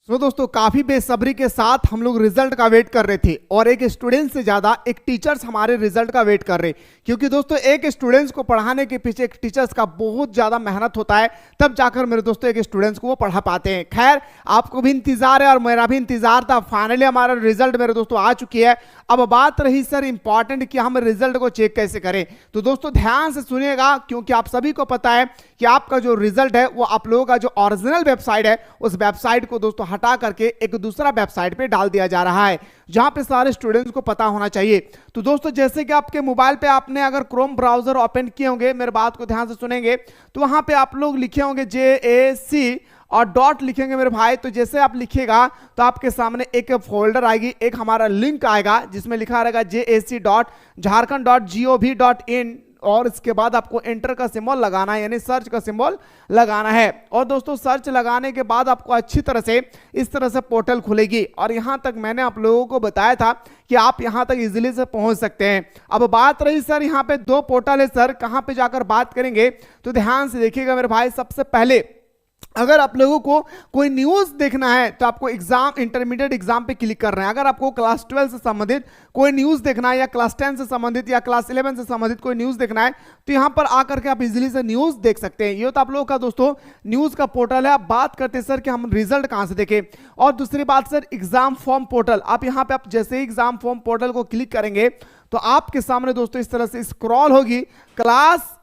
दोस्तों काफी बेसब्री के साथ हम लोग रिजल्ट का वेट कर रहे थे और एक स्टूडेंट से ज्यादा एक टीचर्स हमारे रिजल्ट का वेट कर रहे, क्योंकि दोस्तों एक स्टूडेंट्स को पढ़ाने के पीछे एक टीचर्स का बहुत ज्यादा मेहनत होता है, तब जाकर मेरे दोस्तों एक स्टूडेंट्स को वो पढ़ा पाते हैं। खैर आपको भी इंतजार है और मेरा भी इंतजार था। फाइनली हमारा रिजल्ट मेरे दोस्तों आ चुकी है। अब बात रही सर इंपॉर्टेंट कि हम रिजल्ट को चेक कैसे करें, तो दोस्तों ध्यान से सुनिएगा, क्योंकि आप सभी को पता है कि आपका जो रिजल्ट है वो आप लोगों का जो ओरिजिनल वेबसाइट है उस वेबसाइट को दोस्तों हटा करके एक दूसरा वेबसाइट पे डाल दिया जा रहा है, जहां पे सारे स्टूडेंट्स को पता होना चाहिए। तो दोस्तों जैसे कि आपके मोबाइल पे आपने अगर क्रोम ब्राउजर ओपन किए होंगे, मेरे बात को ध्यान से सुनेंगे, तो वहां पे आप लोग लिखे होंगे JAC और डॉट लिखेंगे मेरे भाई। तो जैसे आप लिखेगा तो आपके सामने एक फोल्डर आएगी, एक हमारा लिंक आएगा जिसमें लिखा रहेगा JAC.Jharkhand.gov.in और इसके बाद आपको एंटर का सिंबल लगाना है, यानी सर्च का सिंबल लगाना है। और दोस्तों सर्च लगाने के बाद आपको अच्छी तरह से इस तरह से पोर्टल खुलेगी और यहां तक मैंने आप लोगों को बताया था कि आप यहां तक इजीली से पहुंच सकते हैं। अब बात रही सर यहां पे दो पोर्टल है, सर कहां पे जाकर बात करेंगे, तो ध्यान से देखिएगा मेरे भाई। सबसे पहले अगर आप लोगों को कोई न्यूज़ देखना है तो आपको एग्जाम इंटरमीडिएट एग्जाम पे क्लिक करना है। अगर आपको क्लास 12 से संबंधित कोई न्यूज़ देखना है या क्लास 10 से संबंधित या क्लास 11 से संबंधित कोई न्यूज़ देखना है तो यहां पर आकर के आप इजीली से न्यूज़ देख सकते हैं। ये तो आप लोगों का दोस्तों न्यूज़ का पोर्टल है। आप बात करते हैं सर कि हम रिजल्ट कहां से देखें, और दूसरी बात सर एग्जाम फॉर्म पोर्टल। आप यहां पर आप जैसे ही एग्जाम फॉर्म पोर्टल को क्लिक करेंगे तो आपके सामने दोस्तों इस तरह से स्क्रॉल होगी क्लास,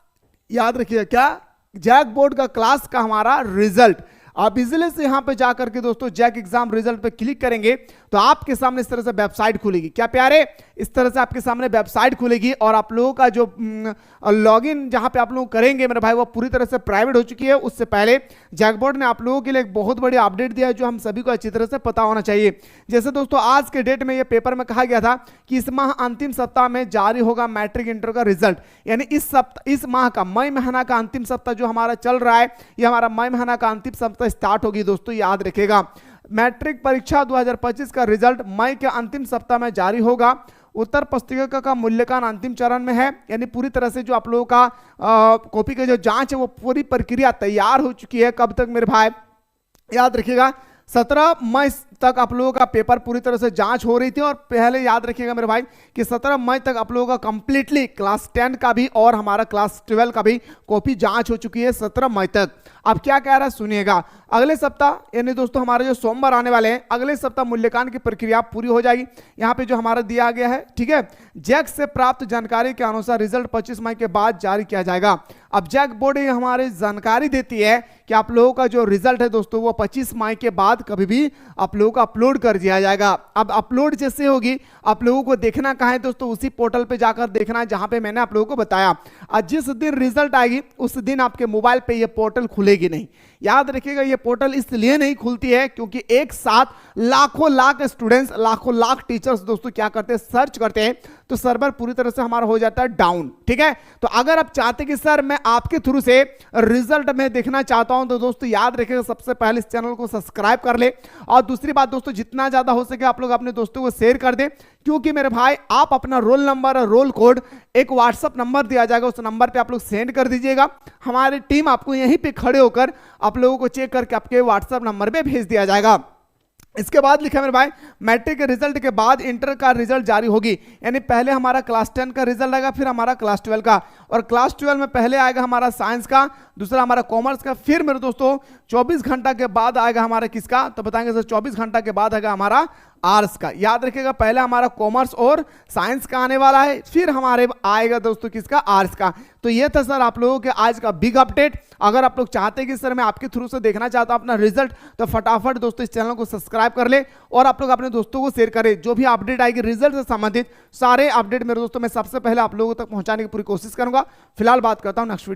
याद रखिएगा क्या, जैक बोर्ड का क्लास का हमारा रिजल्ट। आप इजीली से यहां पे जाकर के दोस्तों जैक एग्जाम रिजल्ट पे क्लिक करेंगे तो आपके सामने इस तरह से वेबसाइट खुलेगी। क्या प्यारे, इस तरह से आपके सामने वेबसाइट खुलेगी और आप लोगों का जो लॉगिन जहां पे आप लोग करेंगे मेरे भाई वो पूरी तरह से प्राइवेट हो चुकी है। उससे पहले जैक बोर्ड ने आप लोगों के लिए एक बहुत बड़ी अपडेट दिया है जो हम सभी को अच्छी तरह से पता होना चाहिए। जैसे दोस्तों आज के डेट में ये पेपर में कहा गया था कि इस माह अंतिम सप्ताह में जारी होगा मैट्रिक इंटर का रिजल्ट, यानी इस माह का मई महीना का अंतिम सप्ताह जो हमारा चल रहा है, ये हमारा मई महीना का अंतिम सप्ताह स्टार्ट होगी। दोस्तों याद रखिएगा मैट्रिक परीक्षा 2025 का रिजल्ट मई के अंतिम सप्ताह में जारी होगा। उत्तर पुस्तिका का मूल्यांकन अंतिम चरण में है, यानी पूरी तरह से जो आप लोगों का कॉपी की जो जांच है वो पूरी प्रक्रिया तैयार हो चुकी है। कब तक मेरे भाई, याद रखिएगा 17 मई तक आप लोगों का पेपर पूरी तरह से जांच हो रही थी। और पहले याद रखिएगा मेरे भाई कि 17 मई तक आप लोगों का कंप्लीटली क्लास 10 का भी और हमारा क्लास 12 का भी कॉपी जांच हो चुकी है 17 मई तक। अब क्या कह रहा है सुनिएगा, अगले सप्ताह यानी दोस्तों हमारे जो सोमवार आने वाले हैं, अगले सप्ताह मूल्यांकन की प्रक्रिया पूरी हो जाएगी। यहाँ पे जो हमारा दिया गया है, ठीक है, जैक से प्राप्त जानकारी के अनुसार रिजल्ट 25 मई के बाद जारी किया जाएगा। अब जैक बोर्ड हमारी जानकारी देती है कि आप लोगों का जो रिजल्ट है दोस्तों वो 25 मई के बाद कभी भी आप लोगों को अपलोड कर दिया जाएगा। अब अपलोड जैसे होगी आप लोगों को देखना कहाँ है दोस्तों, उसी पोर्टल पे जाकर देखना है जहां पे मैंने आप लोगों को बताया। आज जिस दिन रिजल्ट आएगी उस दिन आपके मोबाइल पे ये पोर्टल खुलेगी नहीं। याद रखिएगा ये पोर्टल इसलिए नहीं खुलती है क्योंकि एक साथ लाखों लाख स्टूडेंट्स, लाखों लाख टीचर्स दोस्तों क्या करते हैं, सर्च करते हैं, तो सर्वर पूरी तरह से हमारा हो जाता है डाउन। ठीक है, तो अगर आप चाहते कि सर मैं आपके थ्रू से रिजल्ट में देखना चाहता हूं तो दोस्तों याद रखिएगा सबसे पहले इस चैनल को सब्सक्राइब कर ले, और दूसरी बात दोस्तों जितना ज्यादा हो सके आप लोग अपने दोस्तों को शेयर कर दें, क्योंकि मेरे भाई आप अपना रोल नंबर और रोल कोड एक व्हाट्सएप नंबर दिया जाएगा, उस नंबर पे आप लोग सेंड कर दीजिएगा। हमारी टीम आपको यहीं पे खड़े होकर आप लोगों को चेक करके आपके व्हाट्सएप नंबर पे भेज दिया जाएगा। इसके बाद लिखा है मेरे भाई मैट्रिक के रिजल्ट के बाद इंटर का रिजल्ट जारी होगी, यानी पहले हमारा क्लास 10 का रिजल्ट आएगा, फिर हमारा क्लास 12 का, और क्लास 12 में पहले आएगा हमारा साइंस का, दूसरा हमारा कॉमर्स का, फिर मेरे दोस्तों 24 घंटा के बाद आएगा हमारा किसका, तो बताएंगे सर 24 घंटा के बाद आएगा हमारा आर्ट्स का। याद रखिएगा पहले हमारा कॉमर्स और साइंस का आने वाला है, फिर हमारे आएगा दोस्तों किसका, आर्ट्स का। तो ये था सर आप लोगों के आज का बिग अपडेट। अगर आप लोग चाहते हैं कि सर मैं आपके थ्रू से देखना चाहता हूं अपना रिजल्ट, तो फटाफट दोस्तों इस चैनल को सब्सक्राइब कर ले और आप लोग अपने दोस्तों को शेयर करें। जो भी अपडेट आएगी रिजल्ट से संबंधित सारे अपडेट मेरे दोस्तों मैं सबसे पहले आप लोगों तक पहुंचाने की पूरी कोशिश करूंगा। फिलहाल बात करता हूं नेक्स्ट वीडियो।